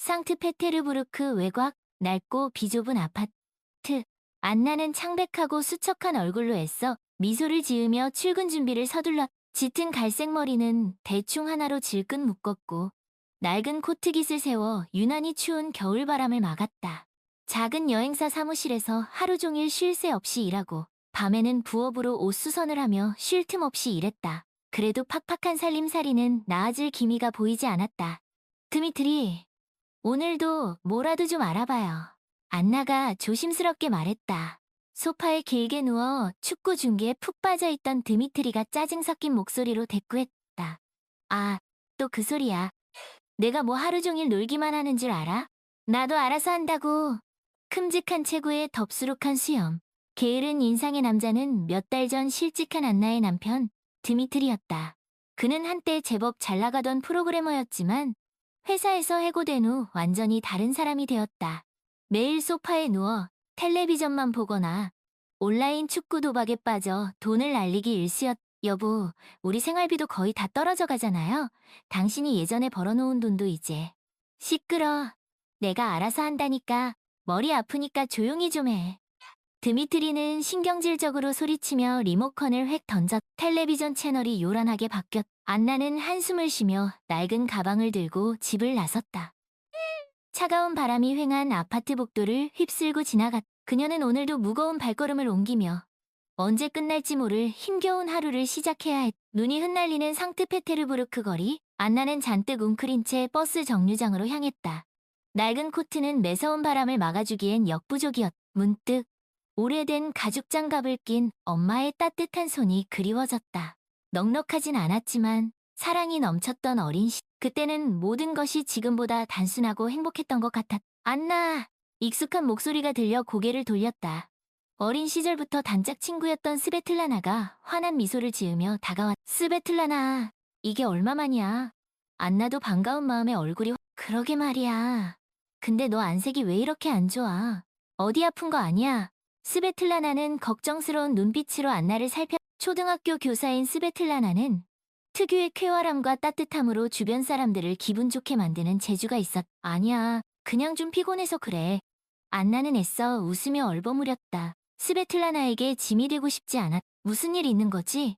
상트페테르부르크 외곽, 낡고 비좁은 아파트. 안나는 창백하고 수척한 얼굴로 애써 미소를 지으며 출근 준비를 서둘러. 짙은 갈색 머리는 대충 하나로 질끈 묶었고 낡은 코트깃을 세워 유난히 추운 겨울바람을 막았다. 작은 여행사 사무실에서 하루 종일 쉴 새 없이 일하고 밤에는 부업으로 옷 수선을 하며 쉴 틈 없이 일했다. 그래도 팍팍한 살림살이는 나아질 기미가 보이지 않았다. 드미트리, 오늘도 뭐라도 좀 알아봐요. 안나가 조심스럽게 말했다. 소파에 길게 누워 축구 중계에 푹 빠져있던 드미트리가 짜증 섞인 목소리로 대꾸했다. 아, 또 그 소리야. 내가 뭐 하루 종일 놀기만 하는 줄 알아? 나도 알아서 한다고. 큼직한 체구에 덥수룩한 수염. 게으른 인상의 남자는 몇 달 전 실직한 안나의 남편, 드미트리였다. 그는 한때 제법 잘 나가던 프로그래머였지만 회사에서 해고된 후 완전히 다른 사람이 되었다. 매일 소파에 누워 텔레비전만 보거나 온라인 축구 도박에 빠져 돈을 날리기 일쑤였. 여보, 우리 생활비도 거의 다 떨어져 가잖아요. 당신이 예전에 벌어놓은 돈도 이제. 시끄러. 내가 알아서 한다니까. 머리 아프니까 조용히 좀 해. 드미트리는 신경질적으로 소리치며 리모컨을 획 던졌. 텔레비전 채널이 요란하게 바뀌었. 안나는 한숨을 쉬며 낡은 가방을 들고 집을 나섰다. 차가운 바람이 휑한 아파트 복도를 휩쓸고 지나갔. 그녀는 오늘도 무거운 발걸음을 옮기며 언제 끝날지 모를 힘겨운 하루를 시작해야 했. 눈이 흩날리는 상트페테르부르크 거리. 안나는 잔뜩 웅크린 채 버스 정류장으로 향했다. 낡은 코트는 매서운 바람을 막아주기엔 역부족이었. 문득 오래된 가죽 장갑을 낀 엄마의 따뜻한 손이 그리워졌다. 넉넉하진 않았지만 사랑이 넘쳤던 어린 시. 그때는 모든 것이 지금보다 단순하고 행복했던 것 같았. 안나! 익숙한 목소리가 들려 고개를 돌렸다. 어린 시절부터 단짝 친구였던 스베틀라나가 환한 미소를 지으며 다가왔. 스베틀라나, 이게 얼마만이야. 안나도 반가운 마음에 얼굴이 그러게 말이야. 근데 너 안색이 왜 이렇게 안 좋아? 어디 아픈 거 아니야? 스베틀라나는 걱정스러운 눈빛으로 안나를 살펴. 초등학교 교사인 스베틀라나는 특유의 쾌활함과 따뜻함으로 주변 사람들을 기분 좋게 만드는 재주가 있었. 아니야, 그냥 좀 피곤해서 그래. 안나는 애써 웃으며 얼버무렸다. 스베틀라나에게 짐이 되고 싶지 않았. 무슨 일 있는 거지?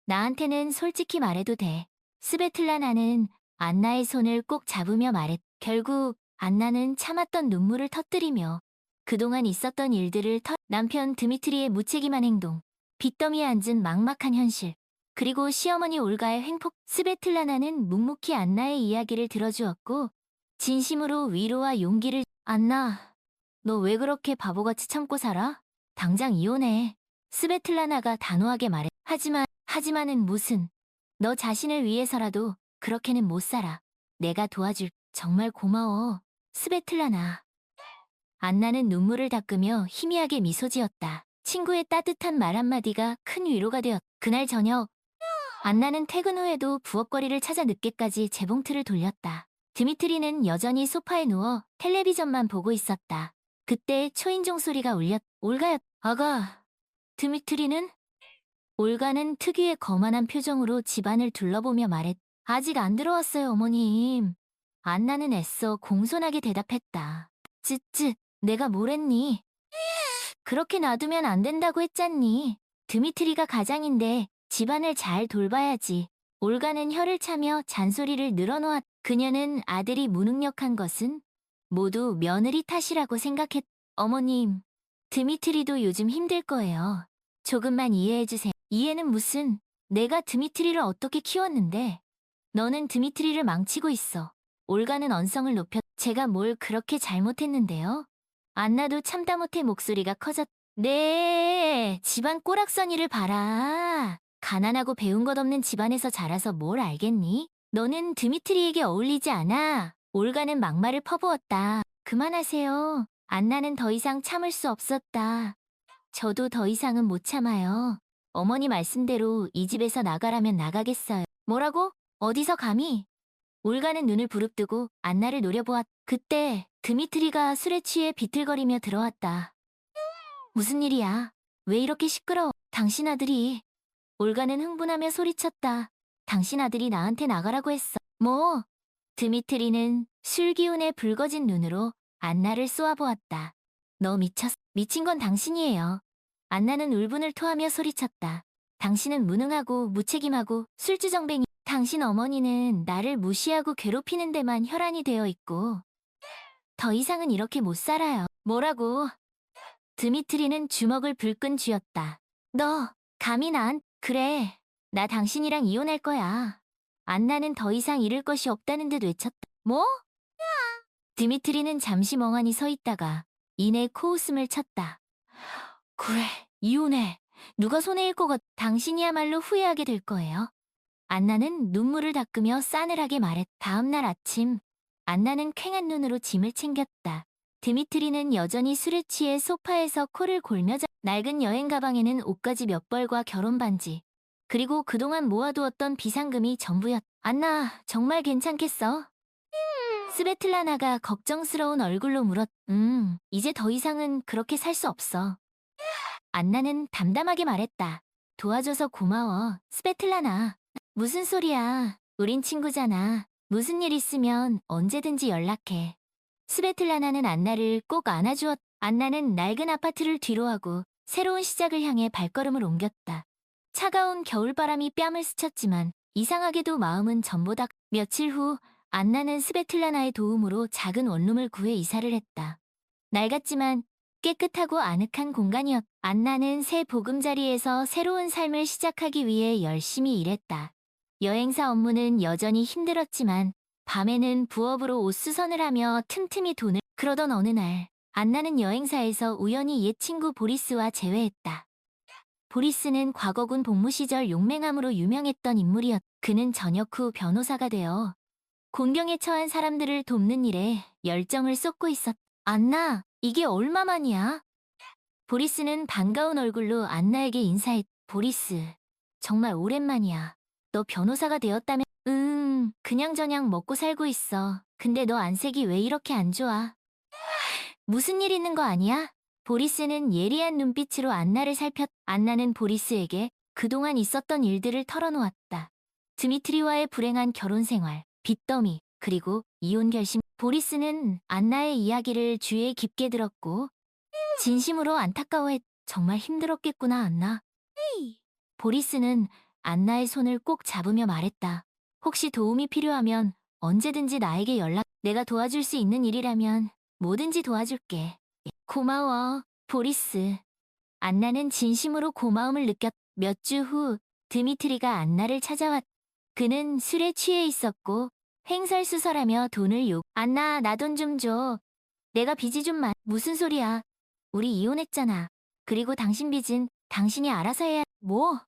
나한테는 솔직히 말해도 돼. 스베틀라나는 안나의 손을 꼭 잡으며 말했. 결국 안나는 참았던 눈물을 터뜨리며 그동안 있었던 일들을 남편 드미트리의 무책임한 행동, 빚더미에 앉은 막막한 현실, 그리고 시어머니 올가의 횡폭. 스베틀라나는 묵묵히 안나의 이야기를 들어주었고 진심으로 위로와 용기를. 안나, 너 왜 그렇게 바보같이 참고 살아? 당장 이혼해. 스베틀라나가 단호하게 말해. 하지만은 무슨. 너 자신을 위해서라도 그렇게는 못 살아. 내가 도와줄. 정말 고마워. 스베틀라나. 안나는 눈물을 닦으며 희미하게 미소 지었다. 친구의 따뜻한 말 한마디가 큰 위로가 되었. 그날 저녁, 안나는 퇴근 후에도 부엌거리를 찾아 늦게까지 재봉틀을 돌렸다. 드미트리는 여전히 소파에 누워 텔레비전만 보고 있었다. 그때 초인종 소리가 울렸. 올가였. 아가. 드미트리는? 올가는 특유의 거만한 표정으로 집안을 둘러보며 말했. 아직 안 들어왔어요, 어머님. 안나는 애써 공손하게 대답했다. 쯧쯧, 내가 뭘 했니? 그렇게 놔두면 안 된다고 했잖니. 드미트리가 가장인데 집안을 잘 돌봐야지. 올가는 혀를 차며 잔소리를 늘어놓았. 그녀는 아들이 무능력한 것은 모두 며느리 탓이라고 생각했. 어머님, 드미트리도 요즘 힘들 거예요. 조금만 이해해주세요. 이해는 무슨. 내가 드미트리를 어떻게 키웠는데. 너는 드미트리를 망치고 있어. 올가는 언성을 높여. 제가 뭘 그렇게 잘못했는데요? 안나도 참다 못해 목소리가 커졌. 네, 집안 꼬락서니를 봐라. 가난하고 배운 것 없는 집안에서 자라서 뭘 알겠니? 너는 드미트리에게 어울리지 않아. 올가는 막말을 퍼부었다. 그만하세요. 안나는 더 이상 참을 수 없었다. 저도 더 이상은 못 참아요. 어머니 말씀대로 이 집에서 나가라면 나가겠어요. 뭐라고? 어디서 감히? 올가는 눈을 부릅뜨고 안나를 노려보았. 그때 드미트리가 술에 취해 비틀거리며 들어왔다. 무슨 일이야? 왜 이렇게 시끄러워? 당신 아들이. 올가는 흥분하며 소리쳤다. 당신 아들이 나한테 나가라고 했어. 뭐? 드미트리는 술기운에 붉어진 눈으로 안나를 쏘아보았다. 너 미친 건 당신이에요. 안나는 울분을 토하며 소리쳤다. 당신은 무능하고 무책임하고 술주정뱅이. 당신 어머니는 나를 무시하고 괴롭히는 데만 혈안이 되어 있고 더 이상은 이렇게 못 살아요. 뭐라고? 드미트리는 주먹을 불끈 쥐었다. 너 감히 그래. 나 당신이랑 이혼할 거야. 안나는 더 이상 잃을 것이 없다는 듯 외쳤다. 뭐? 드미트리는 잠시 멍하니 서 있다가 이내 코웃음을 쳤다. 그래, 이혼해. 누가 손해일 것 같... 당신이야말로 후회하게 될 거예요. 안나는 눈물을 닦으며 싸늘하게 말했다. 다음 날 아침, 안나는 퀭한 눈으로 짐을 챙겼다. 드미트리는 여전히 술에 취해 소파에서 코를 골며 낡은 여행 가방에는 옷가지 몇 벌과 결혼 반지, 그리고 그동안 모아두었던 비상금이 전부였다. 안나, 정말 괜찮겠어? 스베틀라나가 걱정스러운 얼굴로 이제 더 이상은 그렇게 살 수 없어. 안나는 담담하게 말했다. 도와줘서 고마워, 스베틀라나. 무슨 소리야. 우린 친구잖아. 무슨 일 있으면 언제든지 연락해. 스베틀라나는 안나를 꼭 안아주었다. 안나는 낡은 아파트를 뒤로하고 새로운 시작을 향해 발걸음을 옮겼다. 차가운 겨울바람이 뺨을 스쳤지만 이상하게도 마음은 전보다. 며칠 후 안나는 스베틀라나의 도움으로 작은 원룸을 구해 이사를 했다. 낡았지만 깨끗하고 아늑한 공간이었다. 안나는 새 보금자리에서 새로운 삶을 시작하기 위해 열심히 일했다. 여행사 업무는 여전히 힘들었지만 밤에는 부업으로 옷 수선을 하며 틈틈이 돈을. 그러던 어느 날 안나는 여행사에서 우연히 옛 친구 보리스와 재회했다. 보리스는 과거군 복무 시절 용맹함으로 유명했던 인물이었다. 그는 전역 후 변호사가 되어 곤경에 처한 사람들을 돕는 일에 열정을 쏟고 있었다. 안나, 이게 얼마만이야? 보리스는 반가운 얼굴로 안나에게 인사했다. 보리스, 정말 오랜만이야. 너 변호사가 되었다며? 그냥저냥 먹고 살고 있어. 근데 너 안색이 왜 이렇게 안 좋아? 무슨 일 있는 거 아니야? 보리스는 예리한 눈빛으로 안나를 살폈다. 안나는 보리스에게 그동안 있었던 일들을 털어놓았다. 드미트리와의 불행한 결혼 생활, 빚더미, 그리고 이혼 결심. 보리스는 안나의 이야기를 귀에 깊게 들었고 진심으로 안타까워했다. 정말 힘들었겠구나, 안나. 보리스는 안나의 손을 꼭 잡으며 말했다. 혹시 도움이 필요하면 언제든지 나에게 연락. 내가 도와줄 수 있는 일이라면 뭐든지 도와줄게. 고마워, 보리스. 안나는 진심으로 고마움을 느꼈다. 몇 주 후 드미트리가 안나를 찾아왔다. 그는 술에 취해 있었고 횡설수설하며 돈을 안나, 나 돈 좀 줘. 내가 빚이 좀 무슨 소리야. 우리 이혼했잖아. 그리고 당신 빚은 당신이 알아서 해야. 뭐?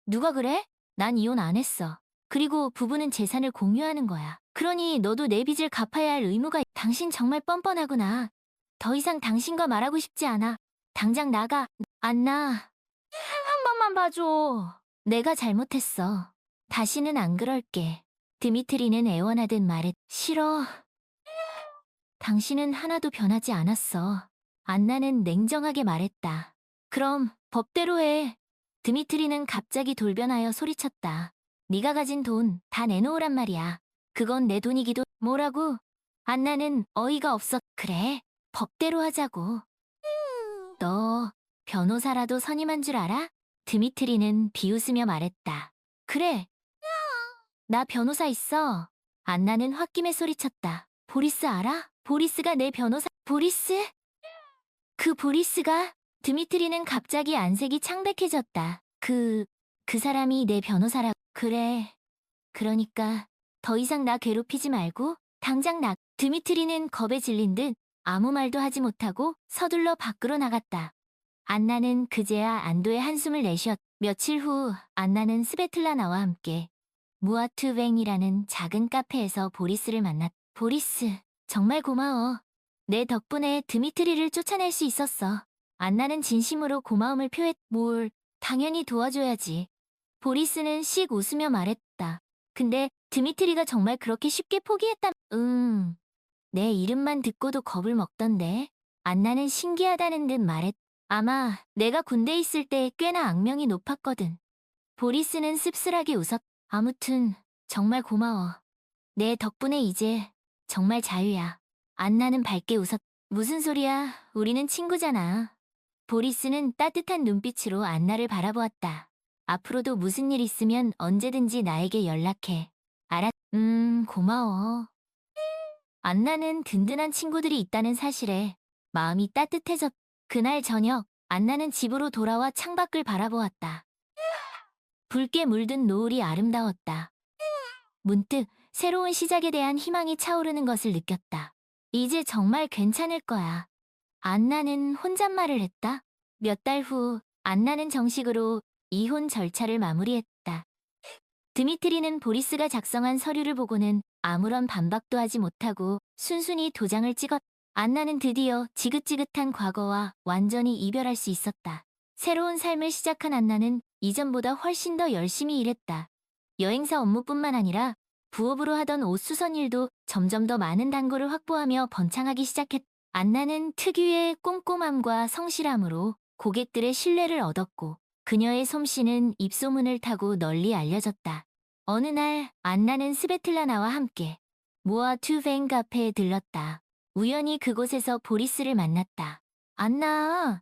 누가 그래? 난 이혼 안 했어. 그리고 부부는 재산을 공유하는 거야. 그러니 너도 내 빚을 갚아야 할 의무가. 당신 정말 뻔뻔하구나. 더 이상 당신과 말하고 싶지 않아. 당장 나가. 안나, 한 번만 봐줘. 내가 잘못했어. 다시는 안 그럴게. 드미트리는 애원하듯 말했. 싫어. 당신은 하나도 변하지 않았어. 안나는 냉정하게 말했다. 그럼 법대로 해. 드미트리는 갑자기 돌변하여 소리쳤다. 네가 가진 돈 다 내놓으란 말이야. 그건 내 돈이기도. 뭐라고? 안나는 어이가 없었. 그래, 법대로 하자고. 너 변호사라도 선임한 줄 알아? 드미트리는 비웃으며 말했다. 그래, 나 변호사 있어. 안나는 홧김에 소리쳤다. 보리스 알아? 보리스가 내 변호사. 보리스? 그 보리스가? 드미트리는 갑자기 안색이 창백해졌다. 그 사람이 내 변호사라. 그래. 그러니까 더 이상 나 괴롭히지 말고 당장 나. 드미트리는 겁에 질린 듯 아무 말도 하지 못하고 서둘러 밖으로 나갔다. 안나는 그제야 안도의 한숨을 내쉬었다. 며칠 후 안나는 스베틀라나와 함께 무아투뱅이라는 작은 카페에서 보리스를 만났다. 보리스, 정말 고마워. 내 덕분에 드미트리를 쫓아낼 수 있었어. 안나는 진심으로 고마움을 표했. 뭘, 당연히 도와줘야지. 보리스는 씩 웃으며 말했다. 근데 드미트리가 정말 그렇게 쉽게 포기했다. 내 이름만 듣고도 겁을 먹던데. 안나는 신기하다는 듯 말했. 아마 내가 군대에 있을 때 꽤나 악명이 높았거든. 보리스는 씁쓸하게 웃었. 아무튼 정말 고마워. 내 덕분에 이제 정말 자유야. 안나는 밝게 웃었. 무슨 소리야? 우리는 친구잖아. 보리스는 따뜻한 눈빛으로 안나를 바라보았다. 앞으로도 무슨 일 있으면 언제든지 나에게 연락해. 알았? 고마워. 안나는 든든한 친구들이 있다는 사실에 마음이 따뜻해졌. 그날 저녁, 안나는 집으로 돌아와 창밖을 바라보았다. 붉게 물든 노을이 아름다웠다. 문득 새로운 시작에 대한 희망이 차오르는 것을 느꼈다. 이제 정말 괜찮을 거야. 안나는 혼잣말을 했다. 몇 달 후, 안나는 정식으로 이혼 절차를 마무리했다. 드미트리는 보리스가 작성한 서류를 보고는 아무런 반박도 하지 못하고 순순히 도장을 찍었. 안나는 드디어 지긋지긋한 과거와 완전히 이별할 수 있었다. 새로운 삶을 시작한 안나는 이전보다 훨씬 더 열심히 일했다. 여행사 업무뿐만 아니라 부업으로 하던 옷 수선 일도 점점 더 많은 단골을 확보하며 번창하기 시작했다. 안나는 특유의 꼼꼼함과 성실함으로 고객들의 신뢰를 얻었고 그녀의 솜씨는 입소문을 타고 널리 알려졌다. 어느 날 안나는 스베틀라나와 함께 모아 투뱅 카페에 들렀다. 우연히 그곳에서 보리스를 만났다. 안나,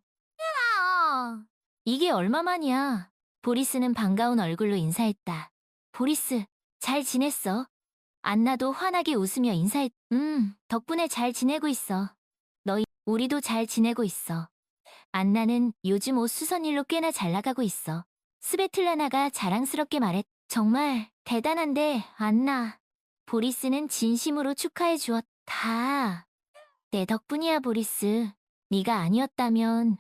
이게 얼마만이야? 보리스는 반가운 얼굴로 인사했다. 보리스, 잘 지냈어? 안나도 환하게 웃으며 인사했. 덕분에 잘 지내고 있어. 우리도 잘 지내고 있어. 안나는 요즘 옷 수선 일로 꽤나 잘 나가고 있어. 스베틀라나가 자랑스럽게 말했. 정말 대단한데, 안나. 보리스는 진심으로 축하해 주었다. 내 덕분이야, 보리스. 네가 아니었다면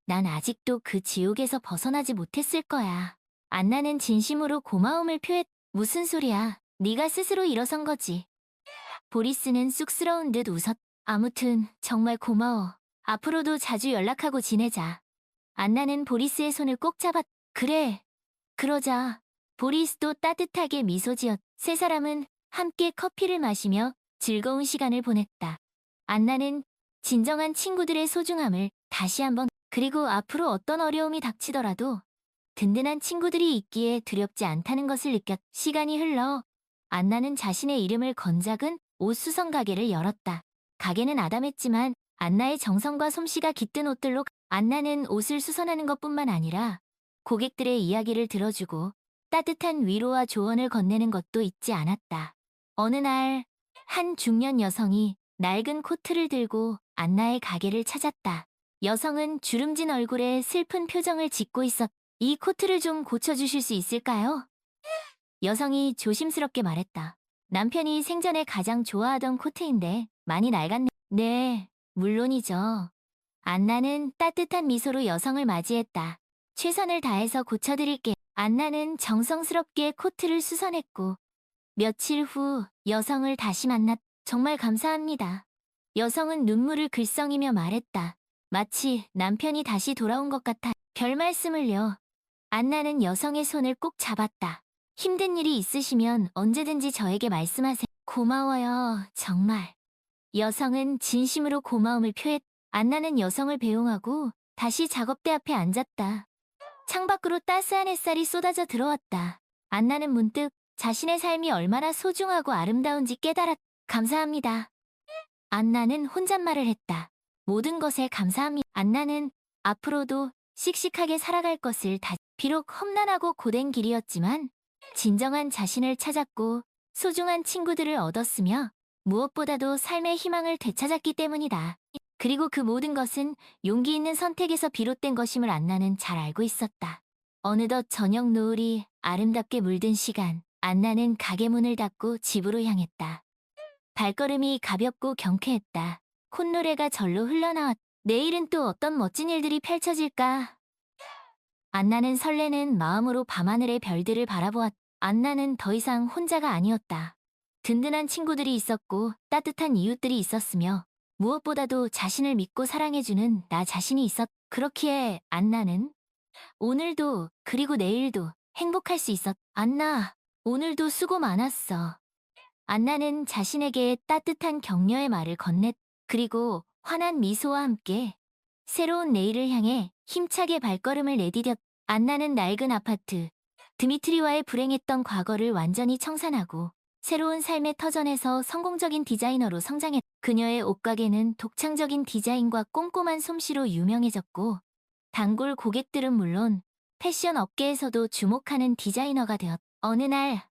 난 아직도 그 지옥에서 벗어나지 못했을 거야. 안나는 진심으로 고마움을 표했. 무슨 소리야. 네가 스스로 일어선 거지. 보리스는 쑥스러운 듯 웃었. 아무튼 정말 고마워. 앞으로도 자주 연락하고 지내자. 안나는 보리스의 손을 꼭 잡았. 그래. 그러자. 보리스도 따뜻하게 미소 지었. 세 사람은 함께 커피를 마시며 즐거운 시간을 보냈다. 안나는 진정한 친구들의 소중함을 다시 한번. 그리고 앞으로 어떤 어려움이 닥치더라도 든든한 친구들이 있기에 두렵지 않다는 것을 느꼈. 시간이 흘러 안나는 자신의 이름을 건 작은 옷 수선 가게를 열었다. 가게는 아담했지만 안나의 정성과 솜씨가 깃든 옷들로. 안나는 옷을 수선하는 것뿐만 아니라 고객들의 이야기를 들어주고 따뜻한 위로와 조언을 건네는 것도 잊지 않았다. 어느 날 한 중년 여성이 낡은 코트를 들고 안나의 가게를 찾았다. 여성은 주름진 얼굴에 슬픈 표정을 짓고 있었. 이 코트를 좀 고쳐주실 수 있을까요? 여성이 조심스럽게 말했다. 남편이 생전에 가장 좋아하던 코트인데 많이 낡았네. 네, 물론이죠. 안나는 따뜻한 미소로 여성을 맞이했다. 최선을 다해서 고쳐드릴게. 안나는 정성스럽게 코트를 수선했고 며칠 후 여성을 다시 만났. 정말 감사합니다. 여성은 눈물을 글썽이며 말했다. 마치 남편이 다시 돌아온 것 같아. 별 말씀을요. 안나는 여성의 손을 꼭 잡았다. 힘든 일이 있으시면 언제든지 저에게 말씀하세요. 고마워요, 정말. 여성은 진심으로 고마움을 표했. 안나는 여성을 배웅하고 다시 작업대 앞에 앉았다. 창밖으로 따스한 햇살이 쏟아져 들어왔다. 안나는 문득 자신의 삶이 얼마나 소중하고 아름다운지 깨달았. 감사합니다. 안나는 혼잣말을 했다. 모든 것에 감사합니다. 안나는 앞으로도 씩씩하게 살아갈 것을 비록 험난하고 고된 길이었지만 진정한 자신을 찾았고 소중한 친구들을 얻었으며 무엇보다도 삶의 희망을 되찾았기 때문이다. 그리고 그 모든 것은 용기 있는 선택에서 비롯된 것임을 안나는 잘 알고 있었다. 어느덧 저녁 노을이 아름답게 물든 시간, 안나는 가게 문을 닫고 집으로 향했다. 발걸음이 가볍고 경쾌했다. 콧노래가 절로 흘러나왔. 내일은 또 어떤 멋진 일들이 펼쳐질까? 안나는 설레는 마음으로 밤하늘의 별들을 바라보았. 안나는 더 이상 혼자가 아니었다. 든든한 친구들이 있었고 따뜻한 이웃들이 있었으며 무엇보다도 자신을 믿고 사랑해주는 나 자신이 있었. 그렇기에 안나는 오늘도 그리고 내일도 행복할 수 있었. 안나, 오늘도 수고 많았어. 안나는 자신에게 따뜻한 격려의 말을 건넸. 그리고 환한 미소와 함께 새로운 내일을 향해 힘차게 발걸음을 내디뎠. 안나는 낡은 아파트, 드미트리와의 불행했던 과거를 완전히 청산하고 새로운 삶의 터전에서 성공적인 디자이너로 성장했. 그녀의 옷가게는 독창적인 디자인과 꼼꼼한 솜씨로 유명해졌고, 단골 고객들은 물론 패션 업계에서도 주목하는 디자이너가 되었. 어느 날,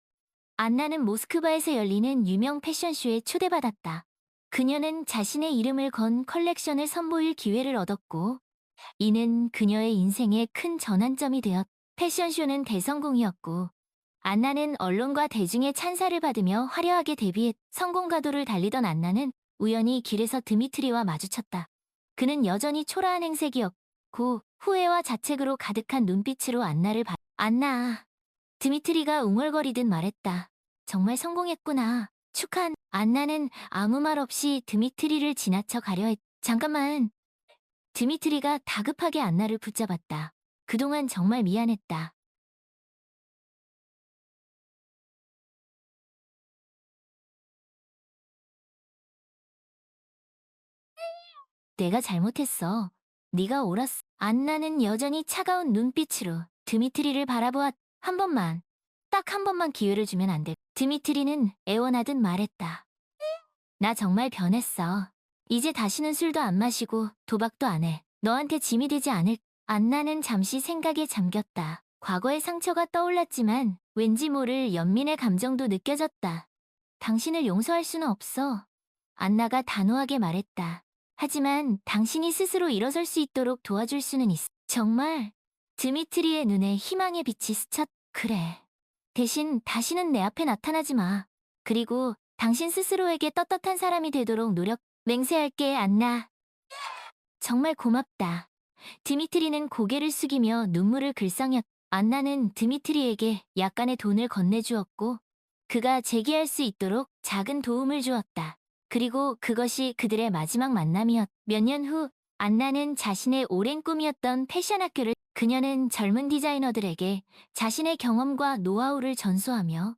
안나는 모스크바에서 열리는 유명 패션쇼에 초대받았다. 그녀는 자신의 이름을 건 컬렉션을 선보일 기회를 얻었고, 이는 그녀의 인생의 큰 전환점이 되었. 패션쇼는 대성공이었고, 안나는 언론과 대중의 찬사를 받으며 화려하게 데뷔했. 성공 가도를 달리던 안나는 우연히 길에서 드미트리와 마주쳤다. 그는 여전히 초라한 행색이었고 후회와 자책으로 가득한 눈빛으로 안나를 봐. 안나. 드미트리가 웅얼거리듯 말했다. 정말 성공했구나. 축하한. 안나는 아무 말 없이 드미트리를 지나쳐 가려 했. 잠깐만. 드미트리가 다급하게 안나를 붙잡았다. 그동안 정말 미안했다. 내가 잘못했어. 네가 옳았어. 안나는 여전히 차가운 눈빛으로 드미트리를 바라보았. 한 번만, 딱 한 번만 기회를 주면 안 돼. 드미트리는 애원하듯 말했다. 나 정말 변했어. 이제 다시는 술도 안 마시고 도박도 안 해. 너한테 짐이 되지 않을. 안나는 잠시 생각에 잠겼다. 과거의 상처가 떠올랐지만 왠지 모를 연민의 감정도 느껴졌다. 당신을 용서할 수는 없어. 안나가 단호하게 말했다. 하지만 당신이 스스로 일어설 수 있도록 도와줄 수는 있어. 정말? 드미트리의 눈에 희망의 빛이 스쳤. 그래. 대신 다시는 내 앞에 나타나지 마. 그리고 당신 스스로에게 떳떳한 사람이 되도록 맹세할게, 안나. 정말 고맙다. 드미트리는 고개를 숙이며 눈물을 글썽였. 안나는 드미트리에게 약간의 돈을 건네주었고 그가 재기할 수 있도록 작은 도움을 주었다. 그리고 그것이 그들의 마지막 만남이었. 몇 년 후 안나는 자신의 오랜 꿈이었던 패션 학교를. 그녀는 젊은 디자이너들에게 자신의 경험과 노하우를 전수하며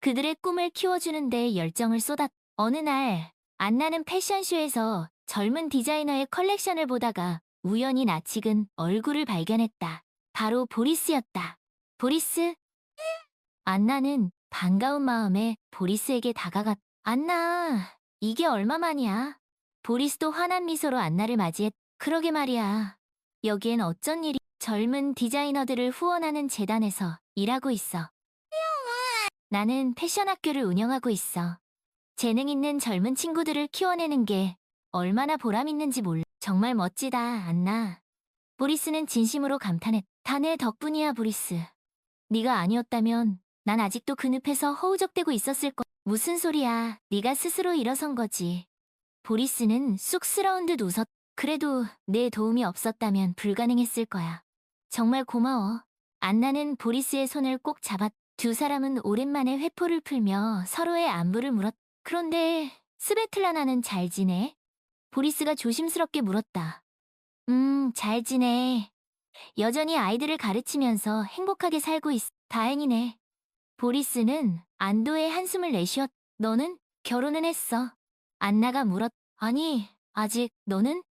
그들의 꿈을 키워주는 데 열정을 쏟았. 어느 날 안나는 패션쇼에서 젊은 디자이너의 컬렉션을 보다가 우연히 낯익은 얼굴을 발견했다. 바로 보리스였다. 보리스? 안나는 반가운 마음에 보리스에게 다가갔. 안나, 이게 얼마만이야? 보리스도 환한 미소로 안나를 맞이했. 그러게 말이야. 여기엔 어쩐 일이. 젊은 디자이너들을 후원하는 재단에서 일하고 있어. 나는 패션 학교를 운영하고 있어. 재능 있는 젊은 친구들을 키워내는 게 얼마나 보람 있는지 몰라. 정말 멋지다, 안나. 보리스는 진심으로 감탄했. 다 내 덕분이야, 보리스. 네가 아니었다면 난 아직도 그 늪에서 허우적대고 있었을 거. 무슨 소리야. 네가 스스로 일어선 거지. 보리스는 쑥스러운 듯 웃었. 그래도 내 도움이 없었다면 불가능했을 거야. 정말 고마워. 안나는 보리스의 손을 꼭 잡았. 두 사람은 오랜만에 회포를 풀며 서로의 안부를 물었. 그런데 스베틀라나는 잘 지내? 보리스가 조심스럽게 물었다. 잘 지내. 여전히 아이들을 가르치면서 행복하게 살고 있어. 다행이네. 보리스는 안도의 한숨을 내쉬었. 너는? 결혼은 했어. 안나가 물었. 아니, 아직. 너는?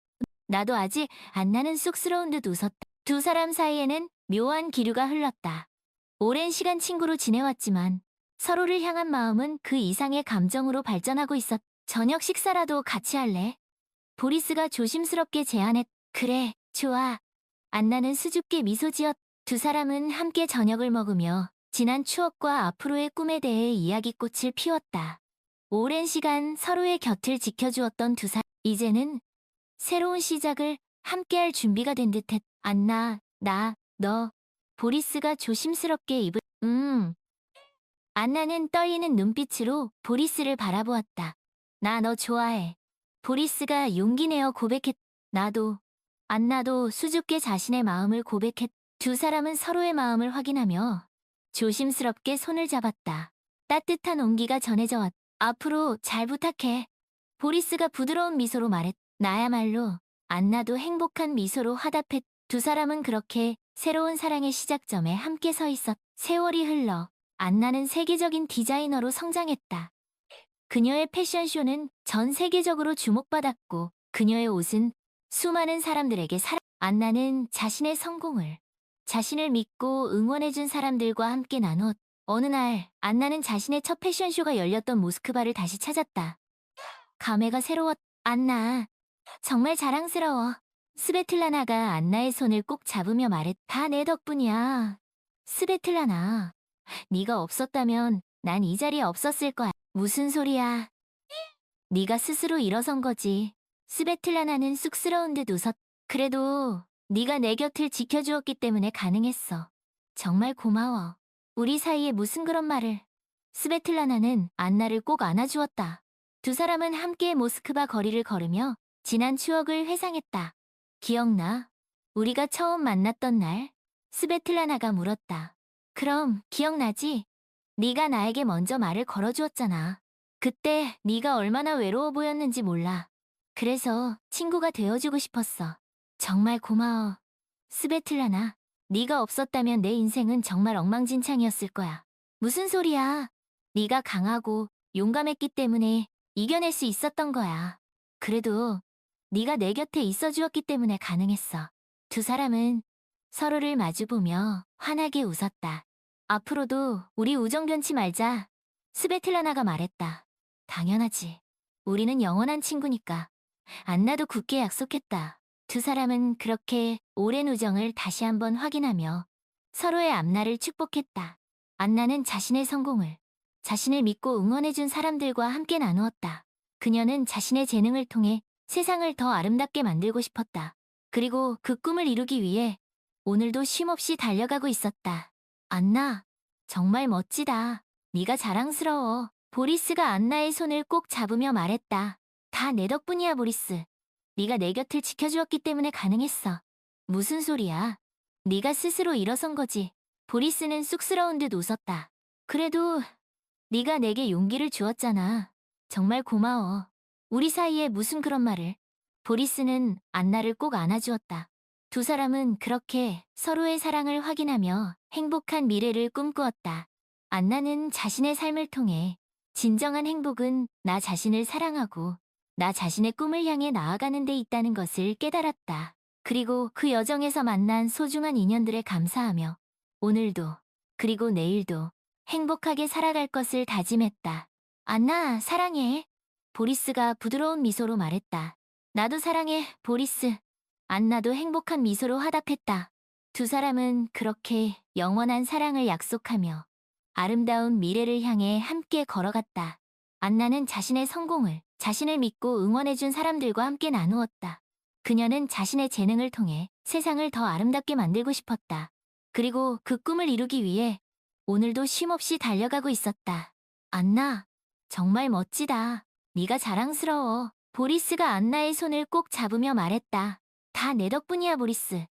나도 아직. 안나는 쑥스러운 듯 웃었다. 두 사람 사이에는 묘한 기류가 흘렀다. 오랜 시간 친구로 지내왔지만 서로를 향한 마음은 그 이상의 감정으로 발전하고 있었. 저녁 식사라도 같이 할래? 보리스가 조심스럽게 제안했. 그래, 좋아. 안나는 수줍게 미소 지었. 두 사람은 함께 저녁을 먹으며 지난 추억과 앞으로의 꿈에 대해 이야기꽃을 피웠다. 오랜 시간 서로의 곁을 지켜주었던 두 사람. 이제는 새로운 시작을 함께할 준비가 된 듯했. 안나, 너. 보리스가 조심스럽게 입을. 안나는 떨리는 눈빛으로 보리스를 바라보았다. 나 너 좋아해. 보리스가 용기 내어 고백했. 나도. 안나도 수줍게 자신의 마음을 고백했. 두 사람은 서로의 마음을 확인하며 조심스럽게 손을 잡았다. 따뜻한 온기가 전해져 왔. 앞으로 잘 부탁해. 보리스가 부드러운 미소로 말했. 나야말로. 안나도 행복한 미소로 화답했. 두 사람은 그렇게 새로운 사랑의 시작점에 함께 서 있었. 세월이 흘러 안나는 세계적인 디자이너로 성장했다. 그녀의 패션쇼는 전 세계적으로 주목받았고 그녀의 옷은 수많은 사람들에게 안나는 자신의 성공을 자신을 믿고 응원해준 사람들과 함께 나누었. 어느 날 안나는 자신의 첫 패션쇼가 열렸던 모스크바를 다시 찾았다. 감회가 새로웠. 안나, 정말 자랑스러워. 스베틀라나가 안나의 손을 꼭 잡으며 말했. 다 내 덕분이야. 스베틀라나, 네가 없었다면 난 이 자리에 없었을 거야. 무슨 소리야. 네가 스스로 일어선 거지. 스베틀라나는 쑥스러운 듯 웃었. 그래도 네가 내 곁을 지켜주었기 때문에 가능했어. 정말 고마워. 우리 사이에 무슨 그런 말을. 스베틀라나는 안나를 꼭 안아주었다. 두 사람은 함께 모스크바 거리를 걸으며 지난 추억을 회상했다. 기억나? 우리가 처음 만났던 날? 스베틀라나가 물었다. 그럼 기억나지? 네가 나에게 먼저 말을 걸어주었잖아. 그때 네가 얼마나 외로워 보였는지 몰라. 그래서 친구가 되어주고 싶었어. 정말 고마워. 스베틀라나, 네가 없었다면 내 인생은 정말 엉망진창이었을 거야. 무슨 소리야. 네가 강하고 용감했기 때문에 이겨낼 수 있었던 거야. 그래도 네가 내 곁에 있어주었기 때문에 가능했어. 두 사람은 서로를 마주보며 환하게 웃었다. 앞으로도 우리 우정 변치 말자. 스베틀라나가 말했다. 당연하지. 우리는 영원한 친구니까. 안나도 굳게 약속했다. 두 사람은 그렇게 오랜 우정을 다시 한번 확인하며 서로의 앞날을 축복했다. 안나는 자신의 성공을, 자신을 믿고 응원해준 사람들과 함께 나누었다. 그녀는 자신의 재능을 통해 세상을 더 아름답게 만들고 싶었다. 그리고 그 꿈을 이루기 위해 오늘도 쉼없이 달려가고 있었다. 안나, 정말 멋지다. 네가 자랑스러워. 보리스가 안나의 손을 꼭 잡으며 말했다. 다 내 덕분이야, 보리스. 네가 내 곁을 지켜주었기 때문에 가능했어. 무슨 소리야. 네가 스스로 일어선 거지. 보리스는 쑥스러운 듯 웃었다. 그래도 네가 내게 용기를 주었잖아. 정말 고마워. 우리 사이에 무슨 그런 말을. 보리스는 안나를 꼭 안아주었다. 두 사람은 그렇게 서로의 사랑을 확인하며 행복한 미래를 꿈꾸었다. 안나는 자신의 삶을 통해 진정한 행복은 나 자신을 사랑하고 나 자신의 꿈을 향해 나아가는 데 있다는 것을 깨달았다. 그리고 그 여정에서 만난 소중한 인연들에 감사하며 오늘도 그리고 내일도 행복하게 살아갈 것을 다짐했다. 안나, 사랑해. 보리스가 부드러운 미소로 말했다. 나도 사랑해, 보리스. 안나도 행복한 미소로 화답했다. 두 사람은 그렇게 영원한 사랑을 약속하며 아름다운 미래를 향해 함께 걸어갔다. 안나는 자신의 성공을, 자신을 믿고 응원해준 사람들과 함께 나누었다. 그녀는 자신의 재능을 통해 세상을 더 아름답게 만들고 싶었다. 그리고 그 꿈을 이루기 위해 오늘도 쉼없이 달려가고 있었다. 안나, 정말 멋지다. 네가 자랑스러워. 보리스가 안나의 손을 꼭 잡으며 말했다. 다 내 덕분이야, 보리스.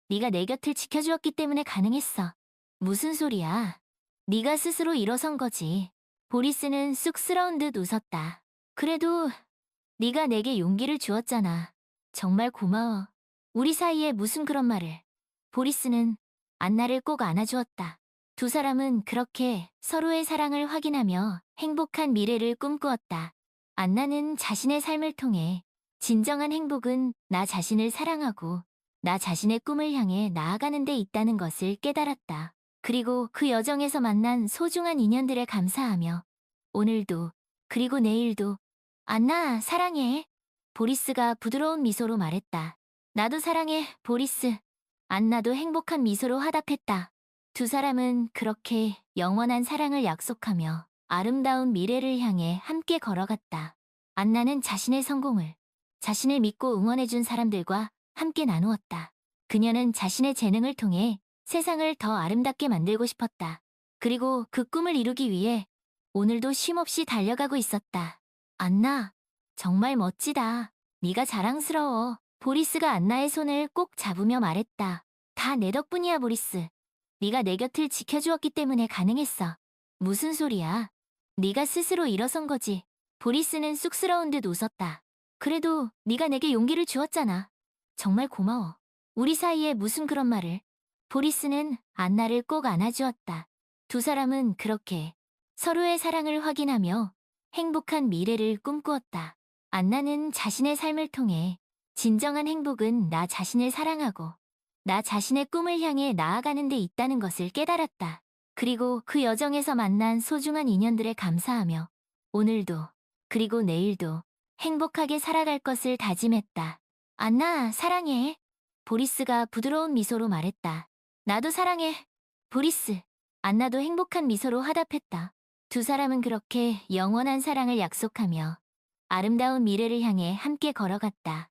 네가 내 곁을 지켜주었기 때문에 가능했어. 무슨 소리야. 네가 스스로 일어선 거지. 보리스는 쑥스러운 듯 웃었다. 그래도 네가 내게 용기를 주었잖아. 정말 고마워. 우리 사이에 무슨 그런 말을. 보리스는 안나를 꼭 안아주었다. 두 사람은 그렇게 서로의 사랑을 확인하며 행복한 미래를 꿈꾸었다. 안나는 자신의 삶을 통해 진정한 행복은 나 자신을 사랑하고 나 자신의 꿈을 향해 나아가는 데 있다는 것을 깨달았다. 그리고 그 여정에서 만난 소중한 인연들에 감사하며 오늘도 그리고 내일도 안나, 사랑해. 보리스가 부드러운 미소로 말했다. 나도 사랑해, 보리스. 안나도 행복한 미소로 화답했다. 두 사람은 그렇게 영원한 사랑을 약속하며 아름다운 미래를 향해 함께 걸어갔다. 안나는 자신의 성공을, 자신을 믿고 응원해준 사람들과 함께 나누었다. 그녀는 자신의 재능을 통해 세상을 더 아름답게 만들고 싶었다. 그리고 그 꿈을 이루기 위해 오늘도 쉼없이 달려가고 있었다. 안나, 정말 멋지다. 네가 자랑스러워. 보리스가 안나의 손을 꼭 잡으며 말했다. 다 내 덕분이야, 보리스. 네가 내 곁을 지켜주었기 때문에 가능했어. 무슨 소리야. 네가 스스로 일어선 거지. 보리스는 쑥스러운 듯 웃었다. 그래도 네가 내게 용기를 주었잖아. 정말 고마워. 우리 사이에 무슨 그런 말을. 보리스는 안나를 꼭 안아주었다. 두 사람은 그렇게 서로의 사랑을 확인하며 행복한 미래를 꿈꾸었다. 안나는 자신의 삶을 통해 진정한 행복은 나 자신을 사랑하고 나 자신의 꿈을 향해 나아가는 데 있다는 것을 깨달았다. 그리고 그 여정에서 만난 소중한 인연들에 감사하며 오늘도 그리고 내일도 행복하게 살아갈 것을 다짐했다. 안나, 사랑해. 보리스가 부드러운 미소로 말했다. 나도 사랑해. 보리스. 안나도 행복한 미소로 화답했다. 두 사람은 그렇게 영원한 사랑을 약속하며 아름다운 미래를 향해 함께 걸어갔다.